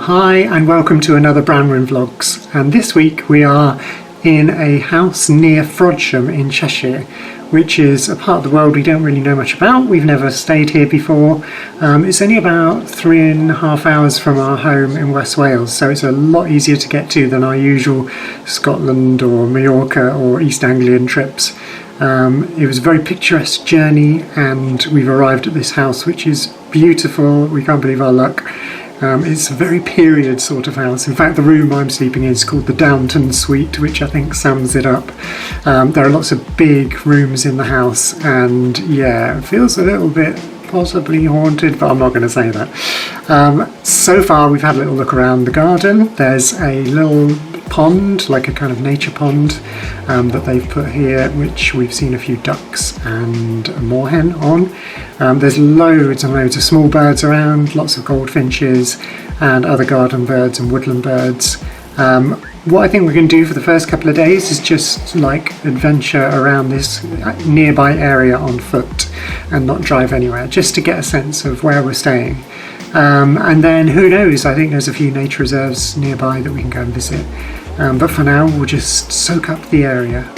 Hi and welcome to another Branwyn Vlogs, and this week we are in a house near Frodsham in Cheshire, which is a part of the world we don't really know much about. We've never stayed here before. It's only about 3.5 hours from our home in West Wales, so it's a lot easier to get to than our usual Scotland or Mallorca or East Anglian trips. It was a very picturesque journey and we've arrived at this house, which is beautiful. We can't believe our luck. It's a very period sort of house. In fact, the room I'm sleeping in is called the Downton Suite, which I think sums it up. There are lots of big rooms in the house, and yeah, it feels a little bit possibly haunted, but I'm not going to say that. So far we've had a little look around the garden. There's a little pond, like a kind of nature pond that they've put here, which we've seen a few ducks and a moorhen on. There's loads and loads of small birds around, lots of goldfinches and other garden birds and woodland birds. What I think we're going to do for the first couple of days is just like adventure around this nearby area on foot and not drive anywhere, just to get a sense of where we're staying. And then who knows, I think there's a few nature reserves nearby that we can go and visit. But for now we'll just soak up the area.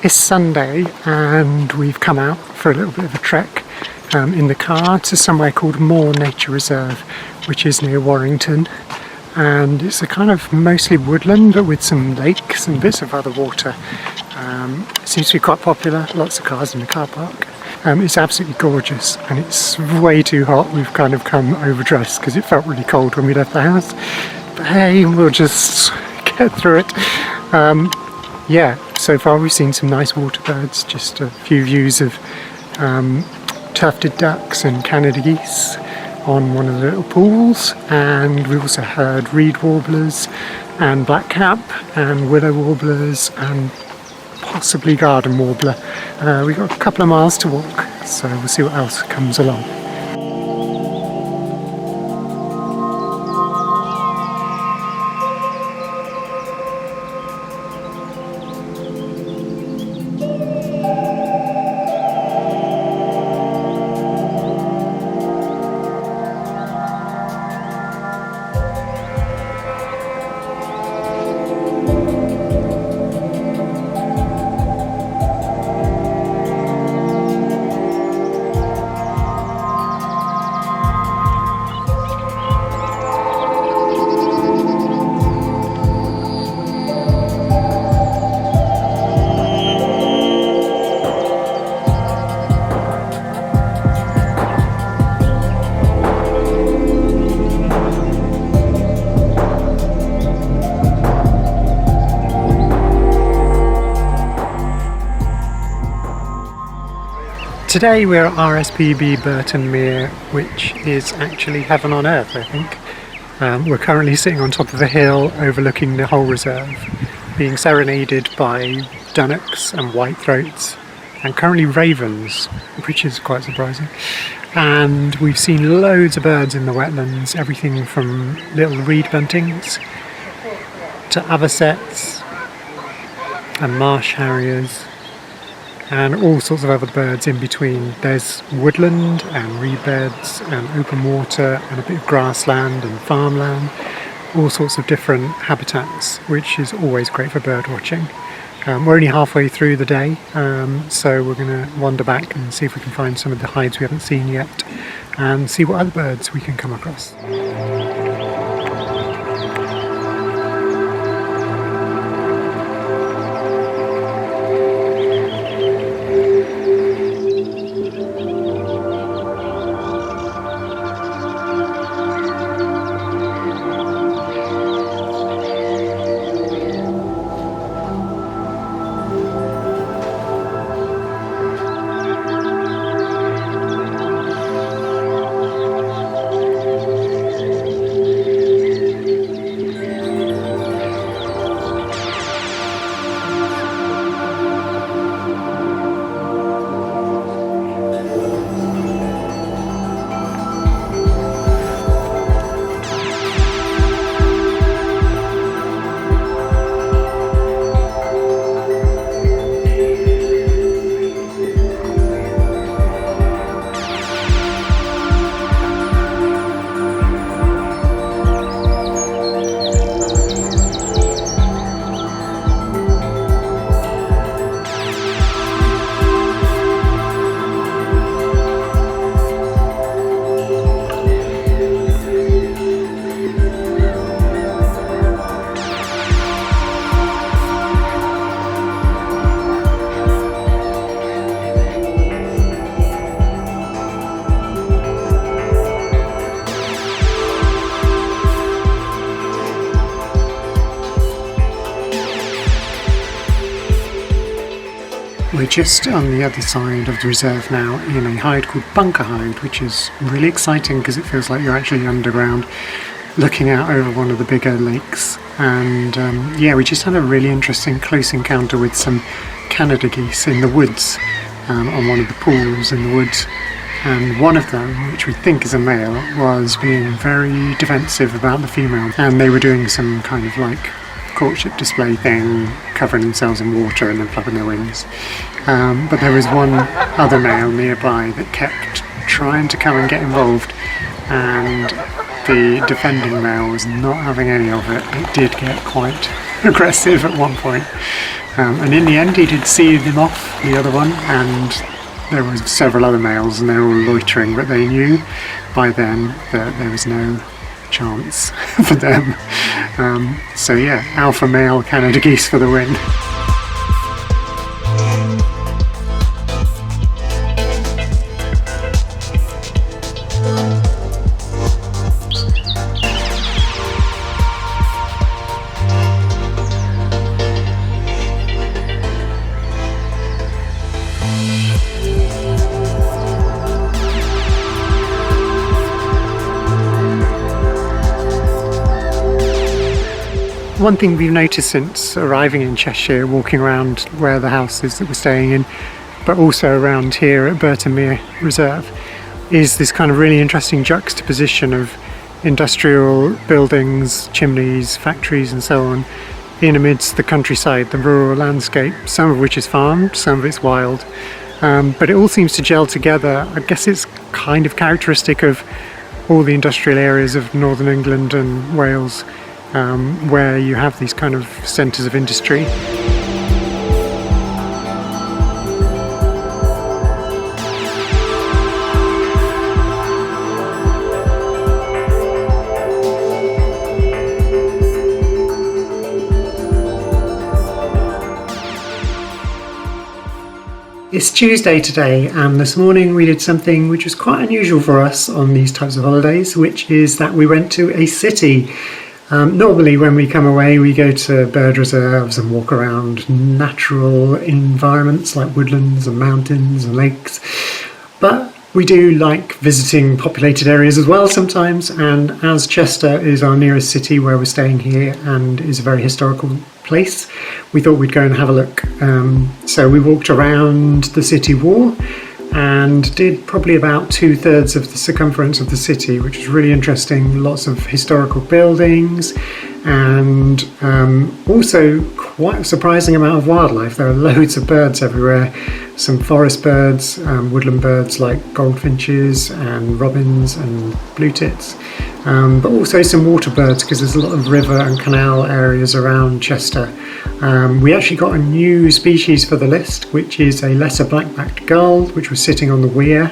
It's Sunday and we've come out for a little bit of a trek in the car to somewhere called Moor Nature Reserve, which is near Warrington, and it's a kind of mostly woodland but with some lakes and bits of other water. It seems to be quite popular, lots of cars in the car park. It's absolutely gorgeous and it's way too hot. We've kind of come overdressed because it felt really cold when we left the house, but hey, we'll just get through it. Yeah, so far we've seen some nice water birds, just a few views of tufted ducks and Canada geese on one of the little pools, and we also heard reed warblers and blackcap and willow warblers and possibly garden warbler. We've got a couple of miles to walk, so we'll see what else comes along. Today we're at RSPB Burton Mere, which is actually heaven on earth, I think. We're currently sitting on top of a hill overlooking the whole reserve, being serenaded by dunnocks and whitethroats, and currently ravens, which is quite surprising. And we've seen loads of birds in the wetlands, everything from little reed buntings to avocets and marsh harriers and all sorts of other birds in between. There's woodland and reed beds and open water and a bit of grassland and farmland, all sorts of different habitats, which is always great for bird watching. We're only halfway through the day, so we're going to wander back and see if we can find some of the hides we haven't seen yet and see what other birds we can come across. We're just on the other side of the reserve now in a hide called Bunker Hide, which is really exciting because it feels like you're actually underground looking out over one of the bigger lakes. And yeah, we just had a really interesting close encounter with some Canada geese in the woods, on one of the pools in the woods. And one of them, which we think is a male, was being very defensive about the female, and they were doing some kind of like courtship display thing, covering themselves in water and then flapping their wings. But there was one other male nearby that kept trying to come and get involved, and the defending male was not having any of it. It did get quite aggressive at one point, and in the end he did see them off, the other one, and there were several other males and they were all loitering, but they knew by then that there was no chance for them. So yeah, alpha male Canada geese for the win. One thing we've noticed since arriving in Cheshire, walking around where the house is that we're staying in, but also around here at Burton Mere Reserve, is this kind of really interesting juxtaposition of industrial buildings, chimneys, factories and so on, in amidst the countryside, the rural landscape, some of which is farmed, some of it's wild. But it all seems to gel together. I guess it's kind of characteristic of all the industrial areas of northern England and Wales, where you have these kind of centres of industry. It's Tuesday today, and this morning we did something which was quite unusual for us on these types of holidays, which is that we went to a city. Normally when we come away we go to bird reserves and walk around natural environments like woodlands and mountains and lakes, but we do like visiting populated areas as well sometimes, and as Chester is our nearest city where we're staying here and is a very historical place, we thought we'd go and have a look. So we walked around the city wall and did probably about 2/3 of the circumference of the city, which was really interesting. Lots of historical buildings and also quite a surprising amount of wildlife. There are loads of birds everywhere, some forest birds, woodland birds like goldfinches and robins and blue tits, but also some water birds because there's a lot of river and canal areas around Chester. We actually got a new species for the list, which is a lesser black-backed gull, which was sitting on the weir.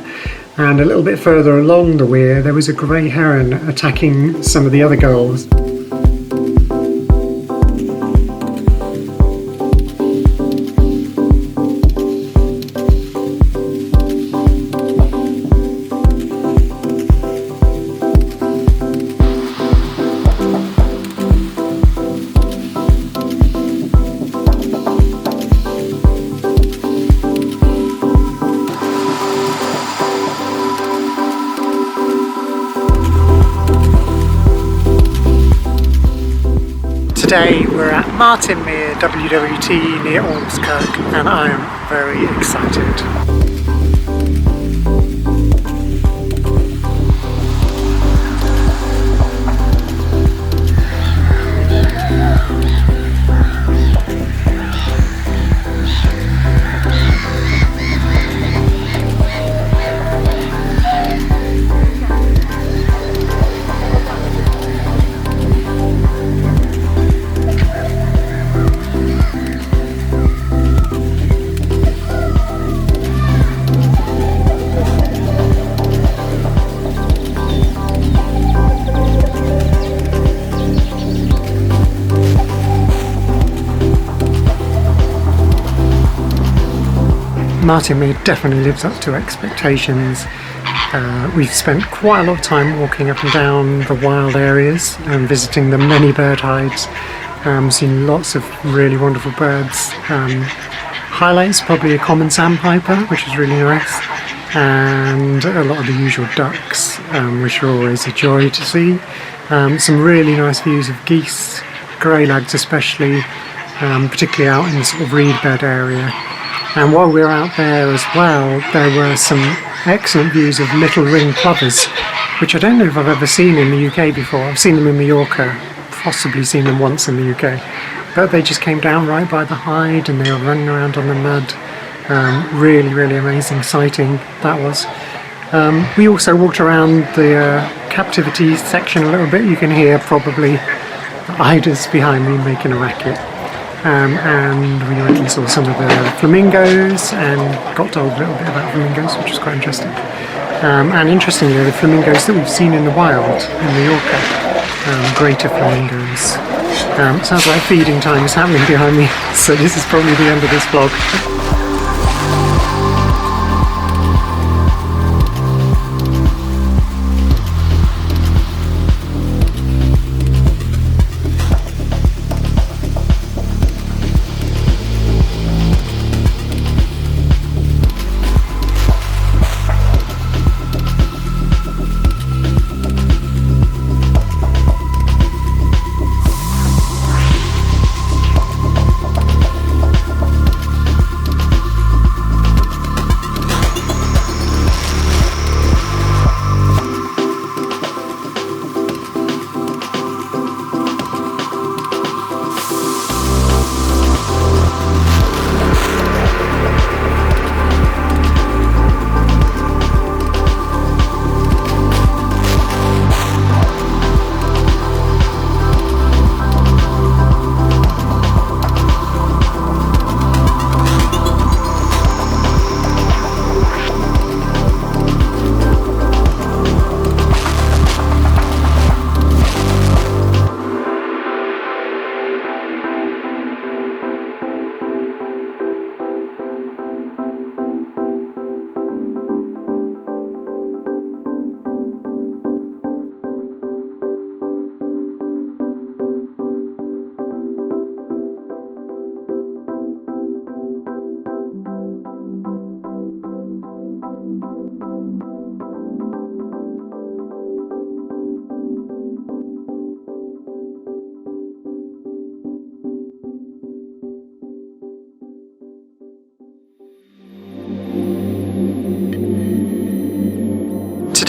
And a little bit further along the weir there was a grey heron attacking some of the other gulls. Today we're at Martin Mere, WWT near Ormskirk, and I am very excited. Martin Mere definitely lives up to expectations. We've spent quite a lot of time walking up and down the wild areas and visiting the many bird hides, seen lots of really wonderful birds. Highlights probably a common sandpiper, which is really nice, and a lot of the usual ducks, which are always a joy to see. Some really nice views of geese, greylags especially, particularly out in the sort of reed bed area. And while we were out there as well, there were some excellent views of little ringed plovers, which I don't know if I've ever seen in the UK before. I've seen them in Mallorca, possibly seen them once in the UK, but they just came down right by the hide and they were running around on the mud. Really amazing sighting that was. We also walked around the captivity section a little bit. You can hear probably the eiders behind me making a racket. And we went and saw some of the flamingos and got told a little bit about flamingos, which was quite interesting. And interestingly, the flamingos that we've seen in the wild in Mallorca, greater flamingos. Sounds like feeding time is happening behind me, so this is probably the end of this vlog.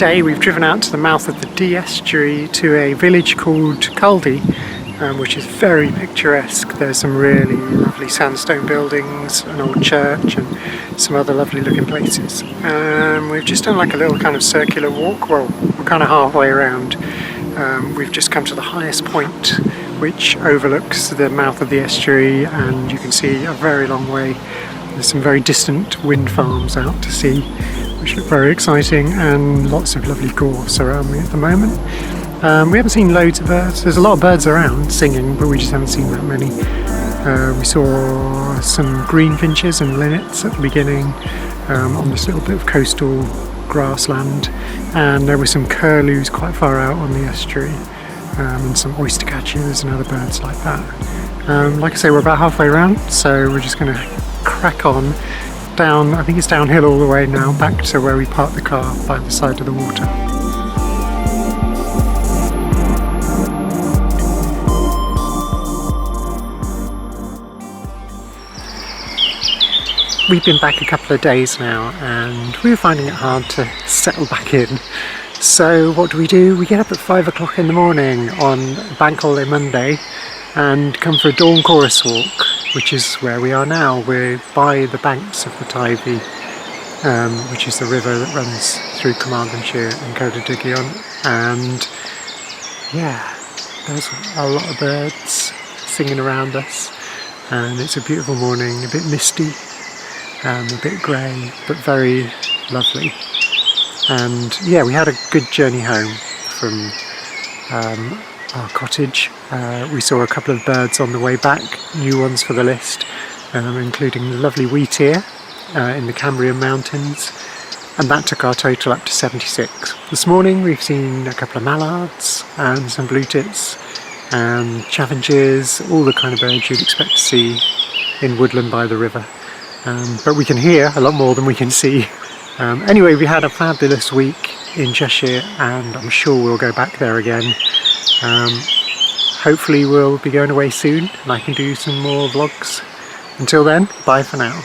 Today we've driven out to the mouth of the Dee estuary to a village called Culdee, which is very picturesque. There's some really lovely sandstone buildings, an old church and some other lovely looking places. We've just done like a little kind of circular walk. Well, we're kind of halfway around. We've just come to the highest point, which overlooks the mouth of the estuary, and you can see a very long way. There's some very distant wind farms out to sea, which look very exciting, and lots of lovely gorse around me at the moment. We haven't seen loads of birds. There's a lot of birds around singing, but we just haven't seen that many. We saw some greenfinches and linnets at the beginning on this little bit of coastal grassland, and there were some curlews quite far out on the estuary, and some oyster catchers and other birds like that. Like I say, we're about halfway around, so we're just going to crack on down. I think it's downhill all the way now, back to where we parked the car by the side of the water. We've been back a couple of days now, and we're finding it hard to settle back in. So what do? We get up at 5 o'clock in the morning on Bank Holiday Monday and come for a dawn chorus walk, which is where we are now. We're by the banks of the Teifi, which is the river that runs through Carmarthenshire and Ceredigion, and yeah, there's a lot of birds singing around us, and it's a beautiful morning, a bit misty, a bit grey, but very lovely. And yeah, we had a good journey home from our cottage. We saw a couple of birds on the way back, new ones for the list, including the lovely wheatear in the Cambrian Mountains, and that took our total up to 76. This morning we've seen a couple of mallards and some blue tits and chaffinches, all the kind of birds you'd expect to see in woodland by the river. But we can hear a lot more than we can see. Anyway, we had a fabulous week in Cheshire, and I'm sure we'll go back there again. Hopefully we'll be going away soon and I can do some more vlogs. Until then, bye for now.